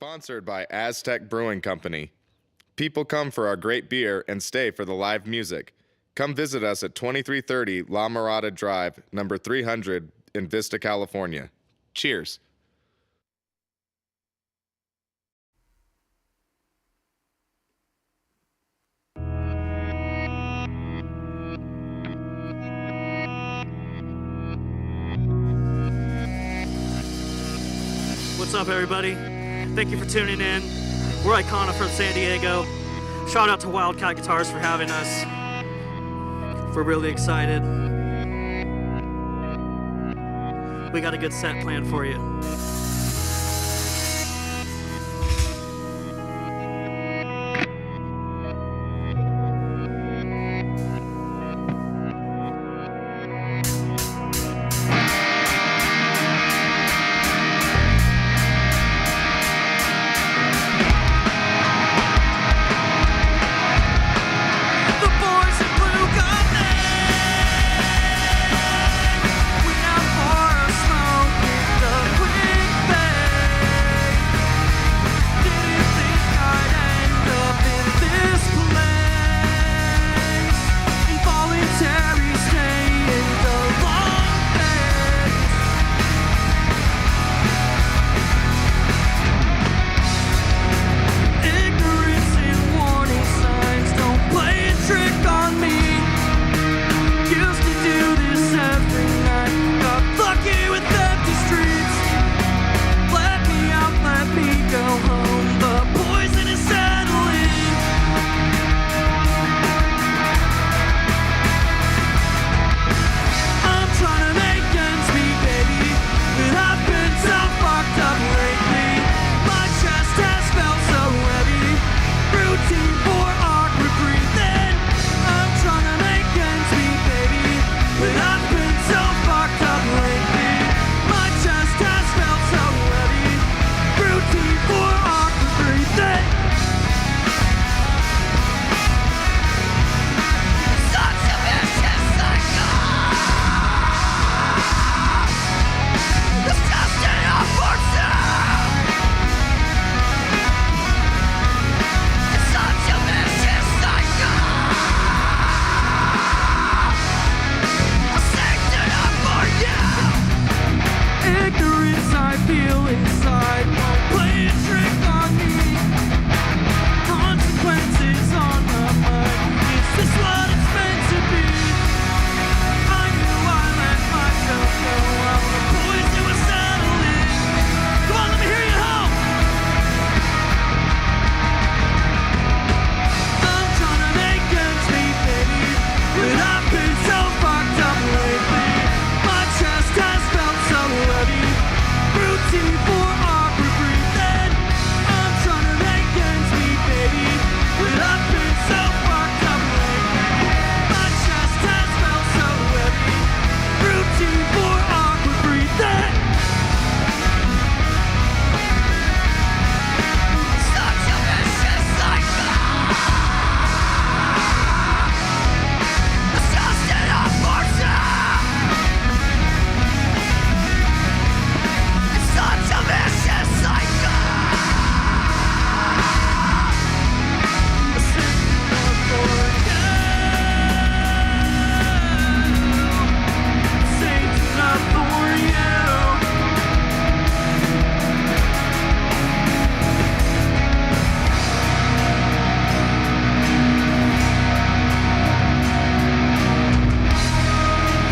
Sponsored by Aztec Brewing Company. People come for our great beer and stay for the live music. Come visit us at 2330 La Mirada Drive, number 300 in Vista, California. Cheers. What's up, everybody? Thank you for tuning in. We're Ikana from San Diego. Shout out to Wildcat Guitars for having us. We're really excited. We got a good set planned for you.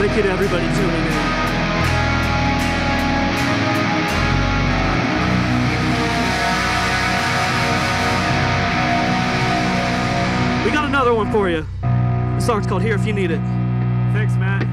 Thank you to everybody tuning in. We got another one for you. The song's called Here If You Need It. Thanks, Matt.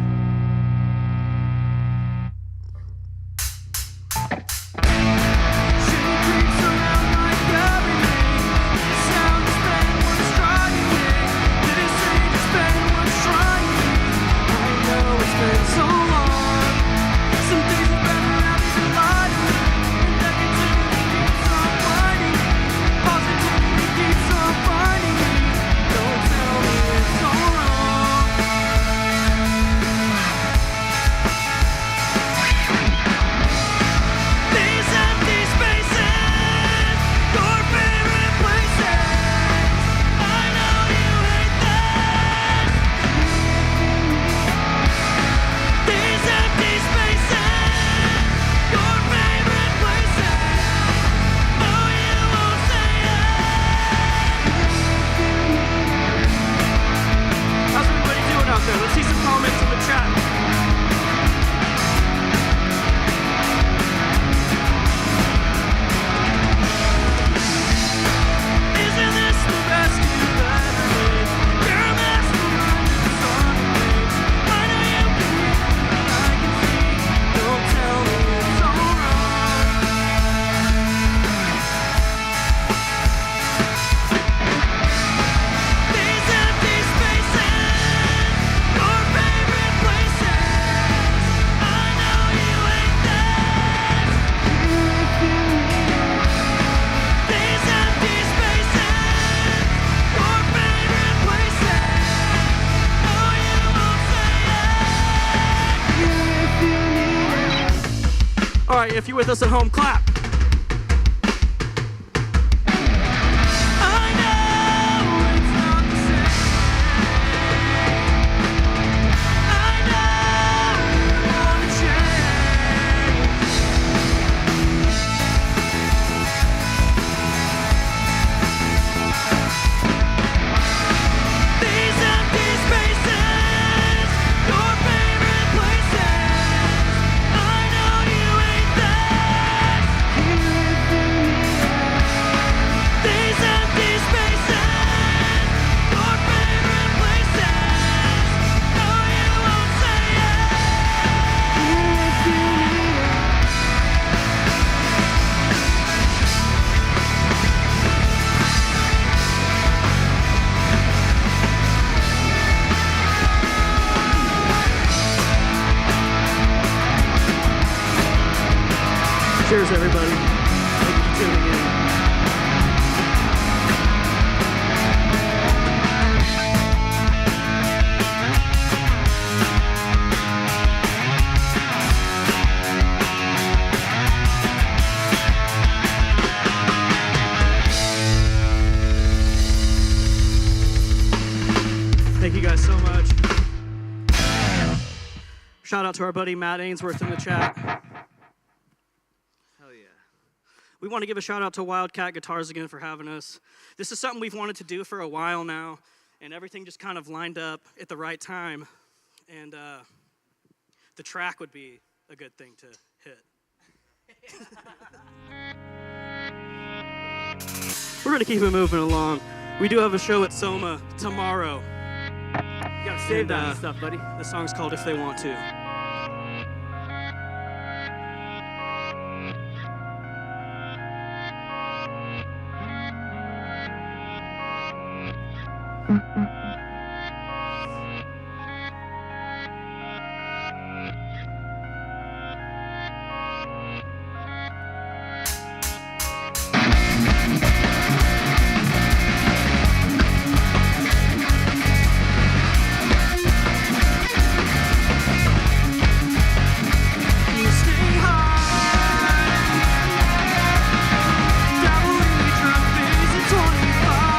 All right, if you're with us at home, clap. I know it's not the same. I know you wanna change. These empty spaces, your favorite places. I know you ain't there. These empty spaces, your favorite places. No, you won't say Cheers, everybody. Thank you for tuning in. Thank you guys so much. Shout out to our buddy Matt Ainsworth in the chat. Hell yeah. We want to give a shout out to Wildcat Guitars again for having us. This is something we've wanted to do for a while now, and everything just kind of lined up at the right time. And the track would be a good thing to hit. We're going to keep it moving along. We do have a show at Soma tomorrow. You gotta save that stuff, buddy. The song's called If They Want To. You stay high, dabble in your drug phase at 25.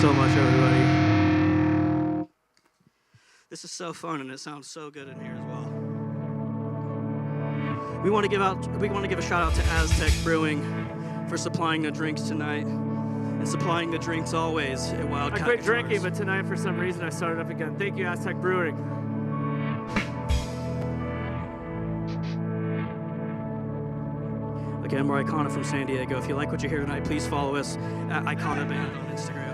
so much, everybody. This is so fun, and it sounds so good in here as well. We want to give a shout out to Aztec Brewing for supplying the drinks tonight and supplying the drinks always at Wildcat. I quit Guitars. drinking, but tonight for some reason I started up again. Thank you, Aztec Brewing. Again, we're Ikana from San Diego. If you like what you hear tonight, please follow us at Ikana Band on Instagram.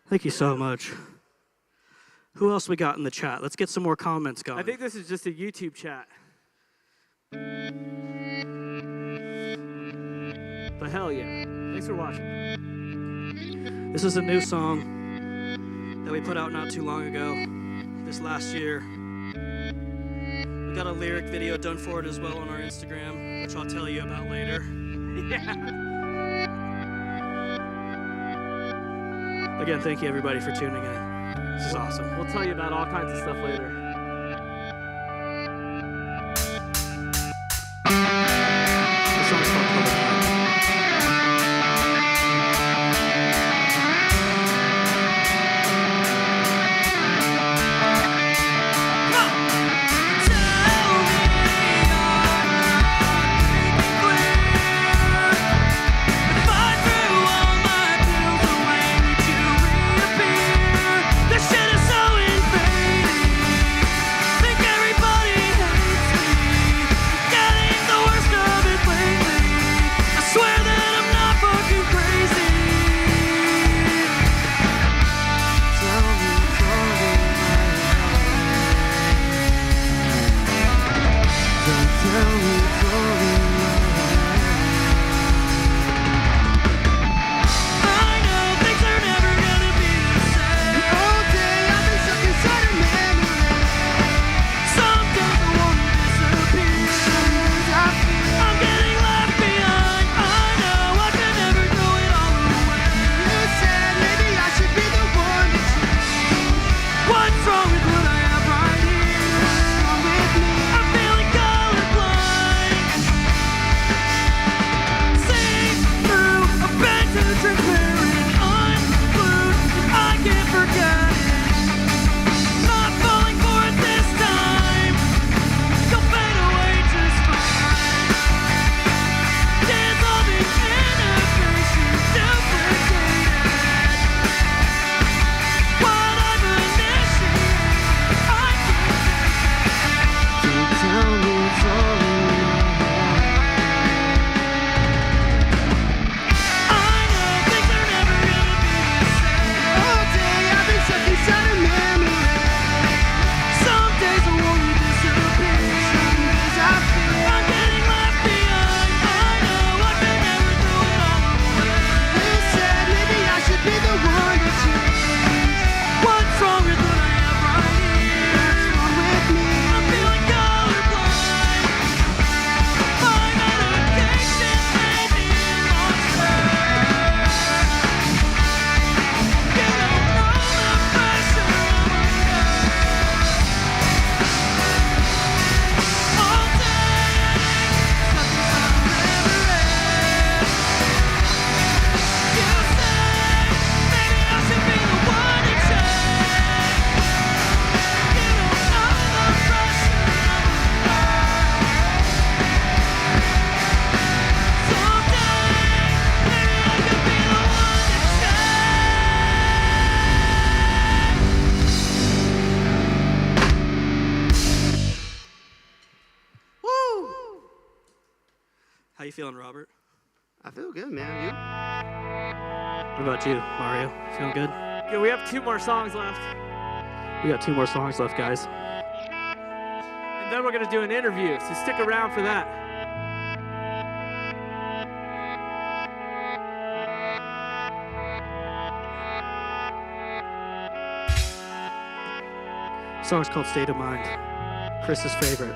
Thank you so much. Who else we got in the chat? Let's get some more comments going. I think this is just a YouTube chat. But hell yeah. Thanks for watching. This is a new song that we put out not too long ago, this last year. We got a lyric video done for it as well on our Instagram, which I'll tell you about later. Yeah. Again, thank you everybody for tuning in. This is awesome. We'll tell you about all kinds of stuff later. This song's called Public Life. This shit is so invading. How you feeling, Robert? I feel good, man. What about you, Mario? Feeling good? Yeah, we have 2 more songs left. We got 2 more songs left, guys. And then we're going to do an interview, so stick around for that. The song's called State of Mind. Chris's favorite.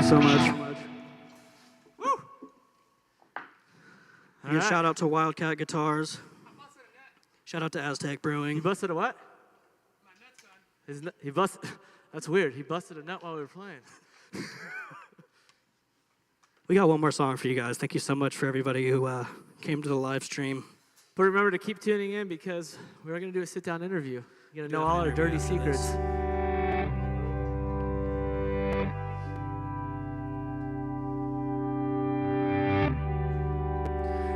So much. Woo! Again, shout out to Wildcat Guitars. Shout out to Aztec Brewing. He busted a what? He busted. That's weird. He busted a nut while we were playing. We got one more song for you guys. Thank you so much for everybody who came to the live stream. But remember to keep tuning in because we're going to do a sit-down interview. You're going to know all our dirty secrets.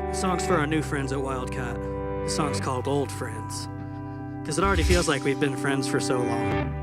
The song's for our new friends at Wildcat. The song's called Old Friends. because it already feels like we've been friends for so long.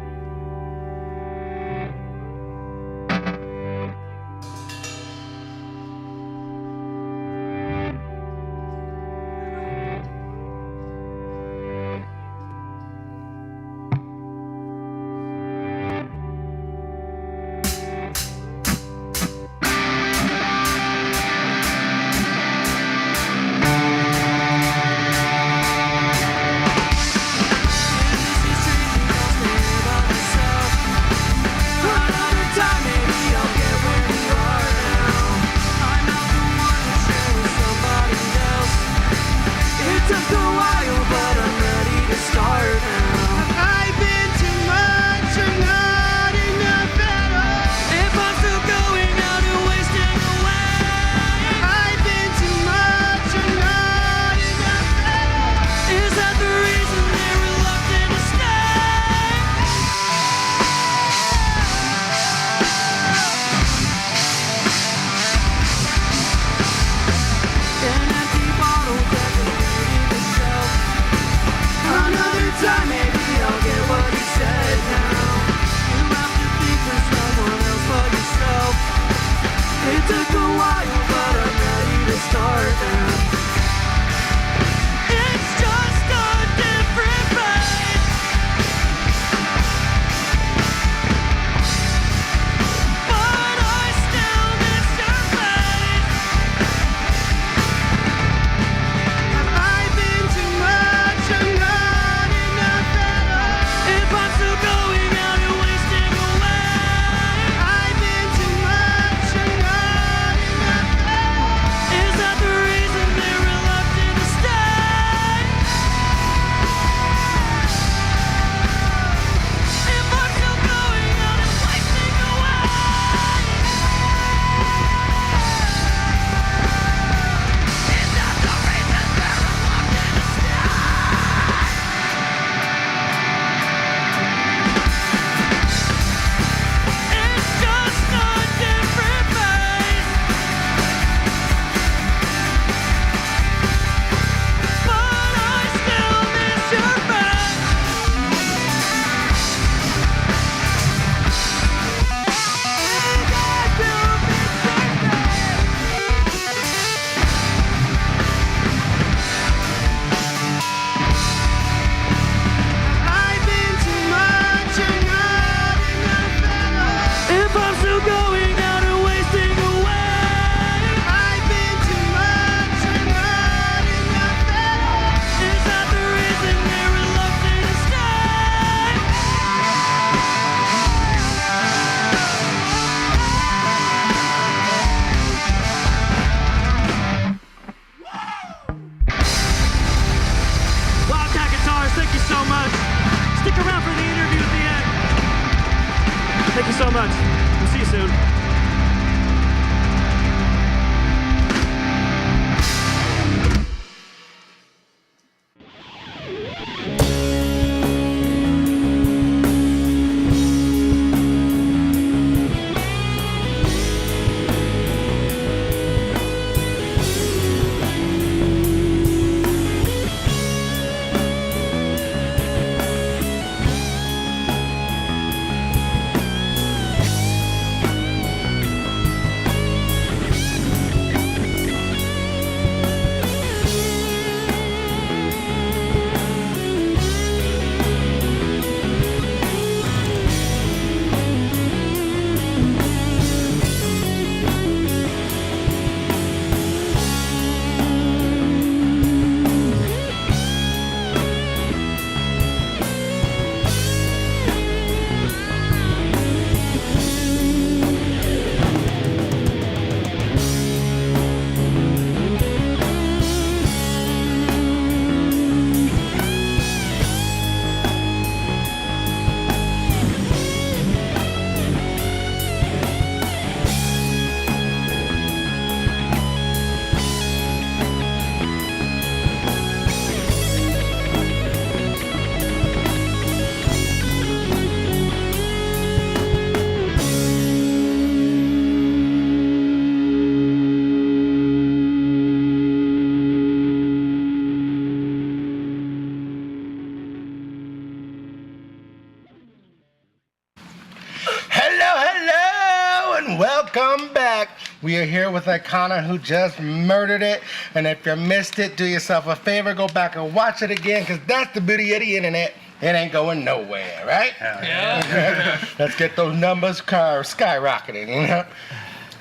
back. We are here with Ikana, who just murdered it. And if you missed it, do yourself a favor, go back and watch it again, because that's the beauty of the internet. It ain't going nowhere, right? Yeah. Let's get those numbers skyrocketing, you know?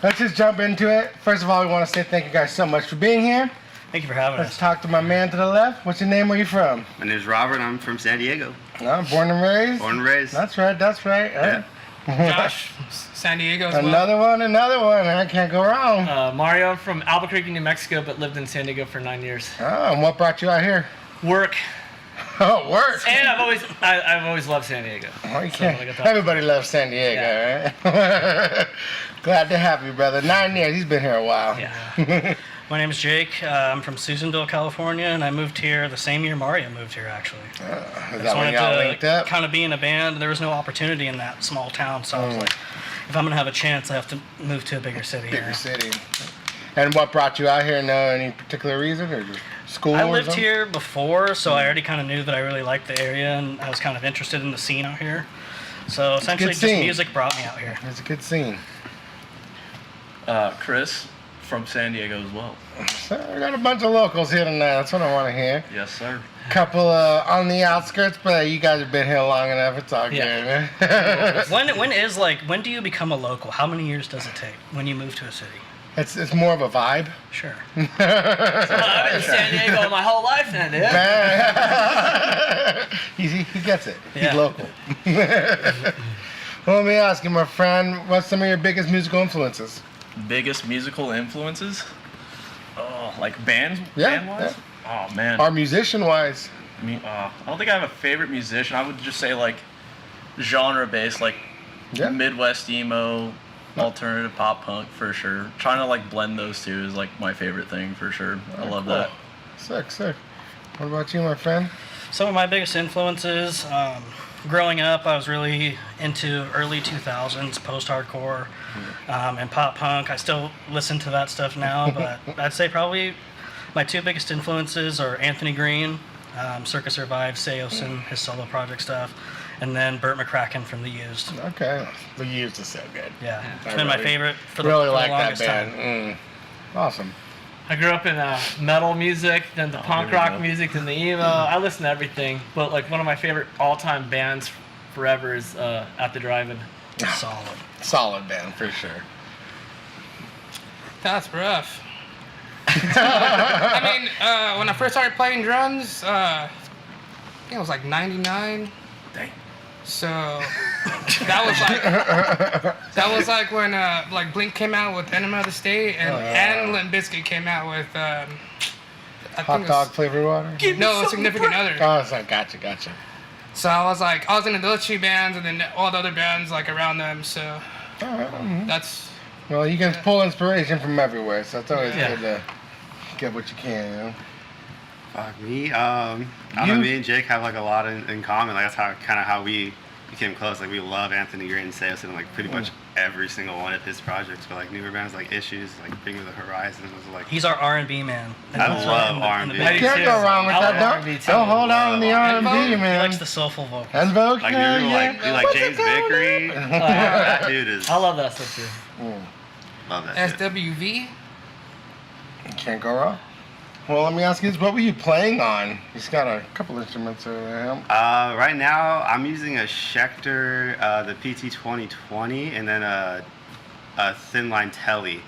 Let's just jump into it. First of all, we want to say thank you guys so much for being here. Thank you for having Let's us. talk to my man to the left. What's your name? Where you from? My name's Robert. I'm from San Diego. Born and raised? Born and raised. That's right, that's right. Yeah. Josh, San Diego as well. Another one. I can't go wrong. Mario, I'm from Albuquerque, New Mexico, but lived in San Diego for 9 years. Oh, and what brought you out here? Work. Oh, work. And I've always loved San Diego. Oh, you So, can't. like I thought- Everybody loves San Diego, right? Glad to have you, brother. 9 years. He's been here a while. Yeah. My name is Jake. I'm from Susanville, California, and I moved here the same year Mario moved here, actually. Is I that when y'all linked up? kind of be in a band. There was no opportunity in that small town, so I was like, if I'm going to have a chance, I have to move to a bigger city. Bigger city. And what brought you out here? No, any particular reason, or just school? I or lived something? here before, so I already kind of knew that I really liked the area, and I was kind of interested in the scene out here. So essentially, just scene. music brought me out here. It's a good scene. Chris from San Diego as well. So we got a bunch of locals here tonight. That's what I want to hear. Yes, sir. Couple on the outskirts, but you guys have been here long enough. It's all Yeah. good, man. When do you become a local? How many years does it take when you move to a city? It's more of a vibe. Sure. I've been in San Diego my whole life then, dude. He gets it. Yeah. He's local. Well, let me ask you, my friend, what's some of your biggest musical influences? Biggest musical influences? Oh, like bands? Yeah, Band-wise? Oh, man. Or musician-wise? I mean, I don't think I have a favorite musician. I would just say, like, genre-based, like Yeah. Midwest emo, alternative pop punk for sure. Trying to, like, blend those two is, like, my favorite thing for sure. I love that. Sick. What about you, my friend? Some of my biggest influences, growing up, I was really into early 2000s post-hardcore and pop punk. I still listen to that stuff now, but I'd say probably my two biggest influences are Anthony Green, Circus Survive, Seosin, his solo project stuff, and then Burt McCracken from The Used. Okay. The Used is so good. Yeah, I it's been my really- favorite for the, Really for like the that longest band. time. Awesome. I grew up in metal music, then the punk here we rock go. music, then the emo. I listen to everything, but like one of my favorite all-time bands forever is At the Drive-In. Solid. Solid band, for sure. That's rough. I mean, when I first started playing drums, I think it was like 99. Dang. So that was like when like Blink came out with Enema of the State, and Limp Bizkit came out with I Hot think it dog was, flavored water? no, Significant Other. Oh, it's like, gotcha. So I was into those two bands, and then all the other bands like around them. So All right. that's Well, you can pull inspiration from everywhere, so it's always Yeah. good to get what you can, you know? Fuck me. I don't know, me and Jake have like a lot in common. Like that's how we became close. Like we love Anthony Green and Seosin, like pretty much every single one of his projects. But like newer bands like Issues, like Bring Me the Horizons was like. He's our R&B man. I love R&B. band. Me Can't too. go wrong with I that. love Don't, R&B too. don't hold on to the R&B, He man. He likes the soulful vocals. And vocal, Like yeah. like James Vickery. That dude is. I love that stuff too. Love that shit. SWV. Can't go wrong. Well, let me ask you this. What were you playing on? He's got a couple instruments over there. Right now, I'm using a Schecter, the PT2020, and then a thin line Telly,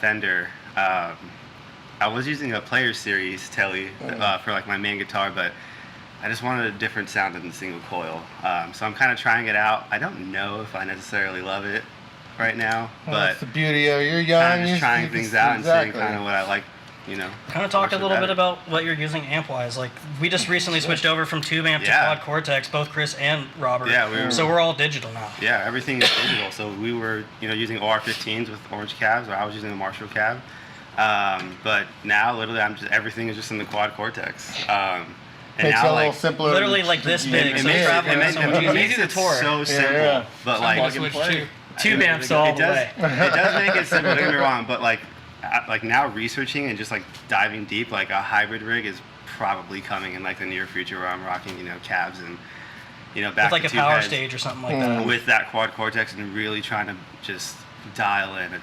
Fender. I was using a Player Series Telly for like my main guitar, but I just wanted a different sound than the single coil. So I'm kind of trying it out. I don't know if I necessarily love it right now, Well, but that's the beauty of you're young. kind of you just trying can- things out and exactly. seeing kind of what I like, you know. Kind of talk a works little bit better. about what you're using amp-wise. Like, we just recently switched over from tube amp to Yeah. quad cortex, both Chris and Robert. Yeah, so we're all digital now. Yeah, everything is digital. So we were, using OR15s with orange cabs, or I was using a Marshall cab. But now, literally, everything is just in the quad cortex. And Makes it now, a little like, simpler. Literally like this Yeah, big, it so makes, traveling it, is so it, much it easier. makes Easy it to tour. so simple, yeah. but like Plug and Switch play. too. Tube amps all it the does, way. it does make it simple. Don't get me wrong, but like now researching and just like diving deep, like a hybrid rig is probably coming in like the near future, where I'm rocking cabs and back With like to a tube power heads stage or something like that. with that quad cortex and really trying to just dial in a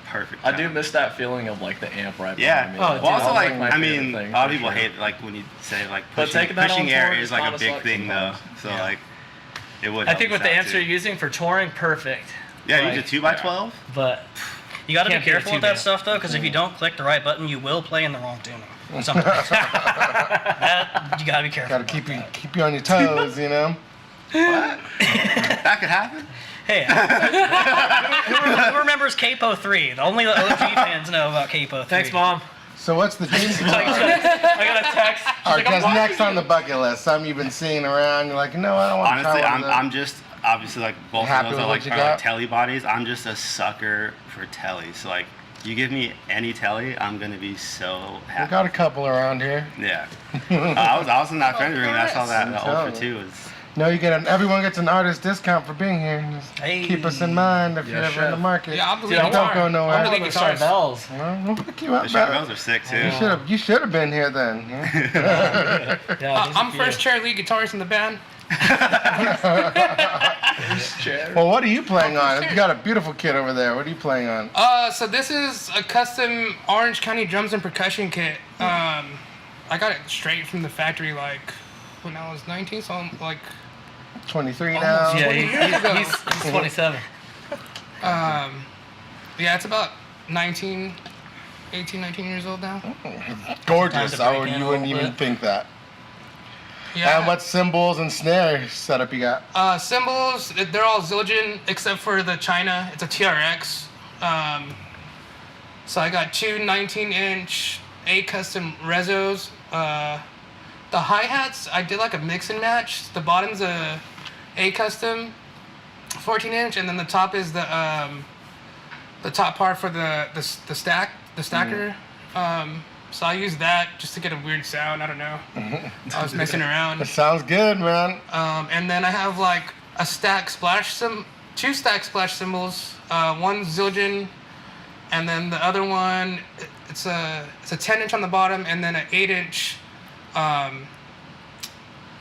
perfect I do tone. miss that feeling of like the amp right Yeah. behind me. Oh, That's dude, Well, also always like my I favorite mean, thing, a lot of for people sure. hate like when you say like But pushing, taking that on pushing air tour is is like a kinda big sucks thing though. sometimes. So Yeah. like it would. I help think with us the out, amps too. you're using for touring, perfect. Yeah, you like, did 2x12. But You got to be Can't do it careful too with that bad. stuff though, because if you don't click the right button, you will play in the wrong tuning. Sometimes. That, you got to be careful. Gotta keep you on your toes, you know. That could happen. Hey, who remembers Capo 3? The only OG fans know about Capo 3. thanks, Mom. So what's the dream I got a text. She's All right, like, I'm because next watching on the bucket list, something you've been seeing around, you're like, you know what, I don't want to Honestly, try one of I'm just obviously like both Happy of those with are what like, you are like got? telly bodies. I'm just a sucker for telly. So like, you give me any telly, I'm gonna be so We happy. got a couple around here. Yeah. I was in that Fender room and I saw that I'm the telling Ultra 2 was. No, everyone gets an artist discount for being here. Just Hey. keep us in mind if you're Yes, ever in the chef. market. Yeah, I'll believe Dude, I Don't guitar. go nowhere. I'll the believe guitars. Charbels. Well, we'll pick you The up. Charbels are sick too. You should have been here then. Yeah. Yeah, I'm first chair lead guitarist in the band. Well, what are you playing on? You got a beautiful kit over there. What are you playing on? So this is a custom Orange County drums and percussion kit. I got it straight from the factory like when I was 19, so I'm like 23 Almost, now. Yeah, 20 years ago. he's 27. yeah, it's about 19 years old now. Gorgeous. Time to break in You a wouldn't little even bit. think that. Yeah. And what cymbals and snare setup you got? Cymbals, they're all Zildjian except for the China. It's a TRX. So I got two 19-inch A custom Rezos. The hi-hats, I did like a mix and match. The bottom's a custom 14-inch, and then the top is the top part for the stacker. So I used that just to get a weird sound. I don't know. I was messing around. That sounds good, man. And then I have like two stack splash cymbals. One Zildjian, and then the other one, it's a 10-inch on the bottom, and then an 8-inch.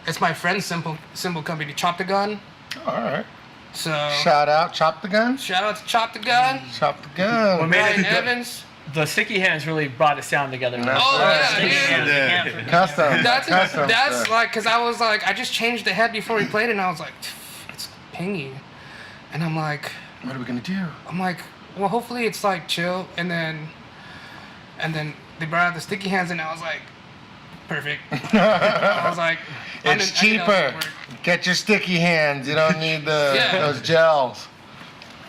It's my friend's cymbal company, Chop the Gun. All right. So Shout out, Chop the Gun. shout out to Chop the Gun, Chop the Gun. What made Ryan it- Evans. The sticky hands really brought it sound together. That's Oh right. yeah, Sticky dude. hands, you can't forget. Custom. That's custom stuff. like, cause I was like, I just changed the head before we played it, and I was like, it's pingy, and I'm like, What are we gonna do? well, hopefully it's like chill, and then they brought out the sticky hands, and I was like, perfect. I was like, It's I knew that cheaper. would work. Get your sticky hands. You don't need Yeah. those gels.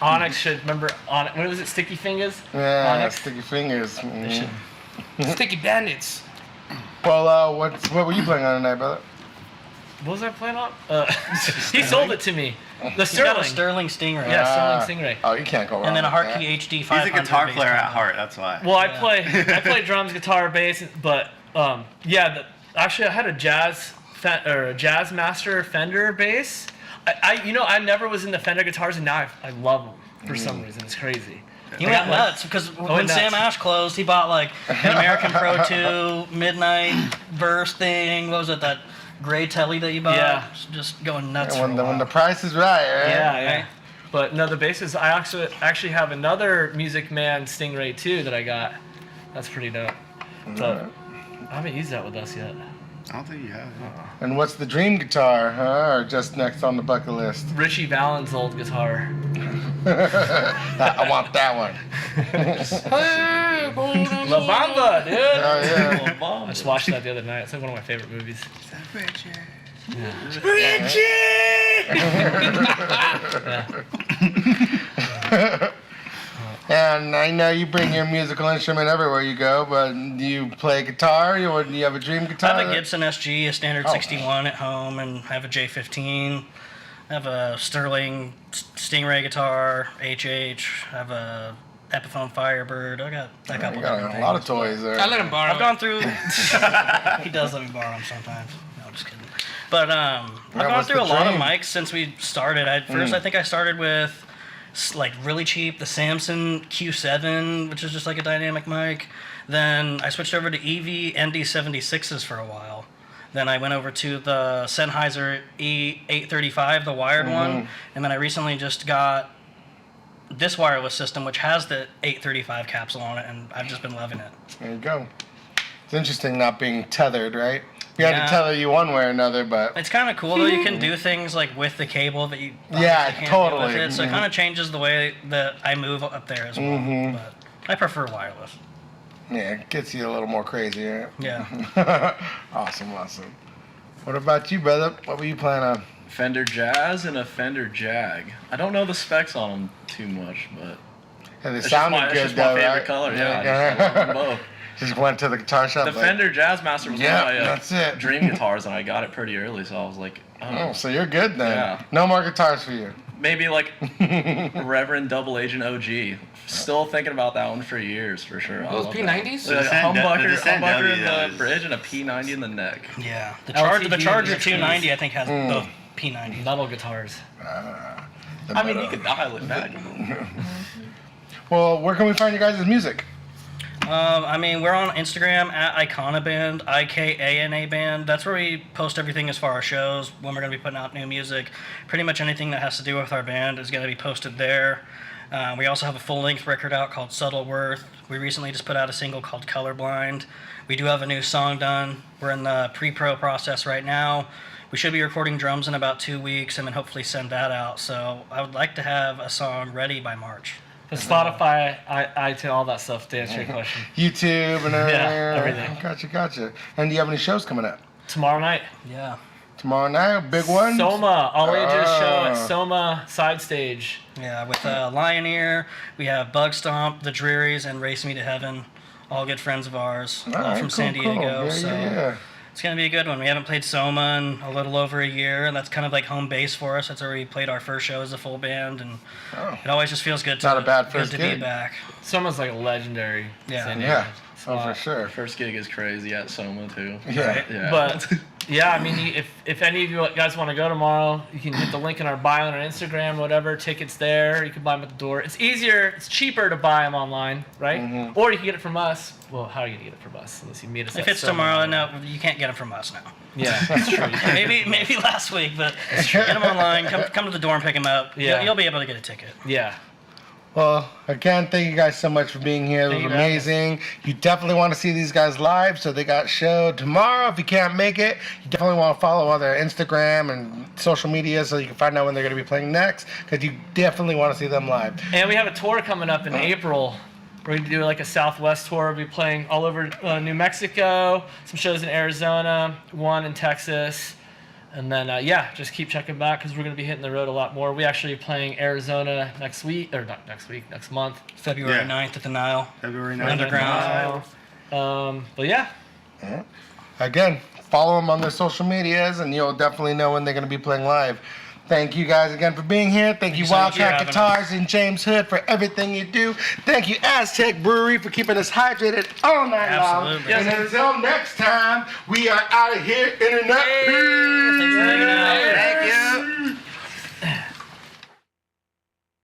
Onyx should remember Onyx. What was it? Sticky fingers. Yeah, Onyx. sticky fingers. Mhm. Sticky bandits. Well, what were you playing on tonight, brother? What was I playing on? He sold it to me. The You got Sterling. a Sterling Stingray. Yeah, Sterling Stingray. Oh, you can't go wrong. And then a with that. Hartke HD He's 500. a guitar bass player at drum. heart. That's why. Well, I Yeah. play drums, guitar, bass, but actually I had a jazz master Fender bass. I never was into Fender guitars, and now I love them for some reason. It's crazy. He I went got, like- nuts because when nuts. Sam Ash closed, he bought like an American Pro 2 midnight burst thing. What was it, that gray telly that you bought? Yeah. Just going nuts When for a when the while. price is right, right? Yeah. Right? But no, the basses. I actually have another Music Man Stingray too that I got. That's pretty dope. But I haven't used that with us yet. I don't think you have. And what's the dream guitar, huh? Or just next on the bucket list? Richie Valens' old guitar. I want that one. Hey, golden La Bamba, dude. Oh yeah. I just watched that the other night. It's like one of my favorite movies. And I know you bring your musical instrument everywhere you go, but do you play guitar? Or do you have a dream guitar? I have a Gibson SG, a standard Oh. 61 at home, and I have a J15. I have a Sterling Stingray guitar, HH. I have a Epiphone Firebird. I got a couple You got different a lot of things. toys there. I let him borrow. I've gone through. He does let me borrow them sometimes. No, just kidding. But I've gone what's through the a lot of dream? mics since we started. At first, I think I started with like really cheap, the Samson Q7, which is just like a dynamic mic. Then I switched over to EV ND76s for a while. Then I went over to the Sennheiser E835, the wired one, and then I recently just got this wireless system, which has the 835 capsule on it, and I've just been loving it. There you go. It's interesting not being tethered, right? We had Yeah. to tether you one way or another, but It's kind of cool though. You can do things like with the cable that you Yeah, obviously can't totally. do with it. So it kind of changes the way that I move up there as well. But I prefer wireless. yeah, it gets you a little more crazy, right? Yeah. Awesome. What about you, brother? What were you planning on? Fender Jazz and a Fender Jag. I don't know the specs on them too much, but Yeah, they it's sounded just my, good it's just my though, favorite right? color. Yeah, I just love them both. Just went to the guitar shop. The like, Fender Jazzmaster was Yeah, one of my that's it. dream guitars, and I got it pretty early, so I was like, Oh, so you're good then. Yeah. No more guitars for you. maybe like Reverend Double Agent OG. Still thinking about that one for years, for sure. I Those love that. P90s? Like a Descent- the humbucker, Descent humbucker W, in that the was- bridge and a P90 in the neck. Yeah. The LTG Charger mixers. 290 I think has both P90s. Metal guitars. The I mean, you metal. could dial it back. Well, where can we find you guys' music? I mean, we're on Instagram at Ikana Band, IKANA Band. That's where we post everything as far as shows, when we're going to be putting out new music. Pretty much anything that has to do with our band is going to be posted there. We also have a full-length record out called Subtle Worth. We recently just put out a single called Colorblind. We do have a new song done. We're in the pre-pro process right now. We should be recording drums in about 2 weeks and then hopefully send that out. So I would like to have a song ready by March. The Spotify, iTunes, all that stuff to answer your question. YouTube and everything. Yeah, everything. Gotcha. And do you have any shows coming up? Tomorrow night, Yeah. Tomorrow night, big one? Soma, all ages show at Ah. Soma Side Stage. Yeah, with Lion Ear, we have Bug Stomp, The Drearies, and Race Me to Heaven. All good friends of ours, all Alright, from cool, San Diego. cool. Yeah, so yeah. it's going to be a good one. We haven't played Soma in a little over a year, and that's kind of like home base for us. That's where we played our first show as a full band, and Oh. it always just feels good to, Not a bad good first to gig. be back. Soma's like a legendary. Yeah. San Diego. Yeah. It's a Oh, for lot. sure. First gig is crazy at Soma too. Yeah. Yeah. But yeah, I mean, if any of you guys want to go tomorrow, you can hit the link in our bio on our Instagram, whatever. Tickets there. You can buy them at the door. It's easier. It's cheaper to buy them online, right? Mm-hmm. Or you can get it from us. Well, how are you gonna get it from us unless you meet us? If at it's Soma? tomorrow, no, you can't get them from us now. Yeah, that's true. You can- maybe last week, but get them online. Come to the door and pick them up. Yeah. You'll be able to get a ticket. Yeah. Well, again, thank you guys so much for being here. It Thank was you for having amazing. You definitely want to see these guys live, so they got show tomorrow. If you can't make it, you definitely want to follow all their Instagram and social media so you can find out when they're going to be playing next, because you definitely want to see them live. And we have a tour coming up in April. We're going to do like a Southwest tour. We'll be playing all over New Mexico, some shows in Arizona, one in Texas. And then, yeah, just keep checking back because we're going to be hitting the road a lot more. We actually are playing Arizona next week, or not next week, next month. February Yeah. 9th at the Nile. February 9th. Underground. But yeah, Again, follow them on their social medias, and you'll definitely know when they're going to be playing live. Thank you guys again for being here. Thank you, so much for Wildcat having Guitars and James Hood, for everything you do. Thank you, Aztec Brewery, for keeping us hydrated all night Absolutely. long. And until next time, we are out of here, Internet. Thanks for hanging out. Peace.